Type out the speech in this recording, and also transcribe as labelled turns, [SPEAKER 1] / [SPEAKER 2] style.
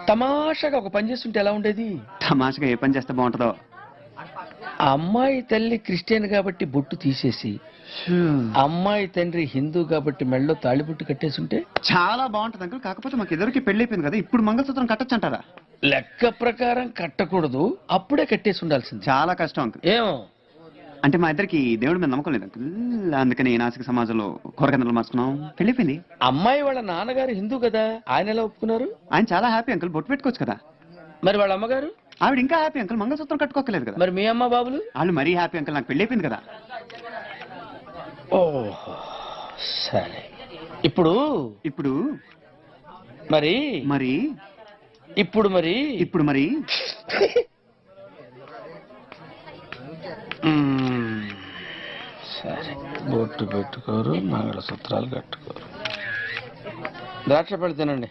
[SPEAKER 1] తమాషాగా ఒక పని చేస్తుంటే ఎలా ఉండేది?
[SPEAKER 2] తమాషగా ఏ పని చేస్తే బాగుంటుందో.
[SPEAKER 1] ఆ అమ్మాయి తల్లి క్రిస్టియన్ కాబట్టి బొట్టు తీసేసి, అమ్మాయి తండ్రి హిందూ కాబట్టి మెళ్ళలో తాళిబొట్టు కట్టేసుంటే
[SPEAKER 2] చాలా బాగుంటది అంకుల్. కాకపోతే మాకు ఇద్దరికి పెళ్లి అయిపోయింది కదా, ఇప్పుడు మంగళసూత్రం కట్టొచ్చు అంటారా?
[SPEAKER 1] లెక్క ప్రకారం కట్టకూడదు, అప్పుడే కట్టేసి ఉండాల్సింది.
[SPEAKER 2] చాలా కష్టం అంకుల్.
[SPEAKER 1] ఏమో
[SPEAKER 2] అంటే మా ఇద్దరికి దేవుడి మీద నమ్మకం లేదు అంకుల్, అందుకని నాసిక సమాజంలో కూరకందలు మార్చుకున్నాం, పెళ్లి అయిపోయింది.
[SPEAKER 1] అమ్మాయి వాళ్ళ నాన్నగారు హిందూ కదా, ఆయన ఎలా ఒప్పుకున్నారు?
[SPEAKER 2] ఆయన చాలా హ్యాపీ అంకుల్, బొట్టు పెట్టుకోవచ్చు కదా.
[SPEAKER 1] మరి వాళ్ళ అమ్మగారు?
[SPEAKER 2] ఆవిడ ఇంకా హ్యాపీ అంకుల్, మంగళసూత్రం కట్టుకోకలేదు కదా.
[SPEAKER 1] మరి మీ అమ్మ బాబులు?
[SPEAKER 2] వాళ్ళు మరీ హ్యాపీ అంకుల్, నాకు పెళ్లి అయిపోయింది కదా.
[SPEAKER 1] ఓహో సరే. ఇప్పుడు
[SPEAKER 2] ఇప్పుడు
[SPEAKER 1] మరి
[SPEAKER 2] మరి
[SPEAKER 1] ఇప్పుడు మరి
[SPEAKER 2] ఇప్పుడు మరి
[SPEAKER 1] సరే, బొట్టు పెట్టుకోరు, మంగళసూత్రాలు కట్టుకోరు, ద్రాక్ష పళ్ళు తినండి.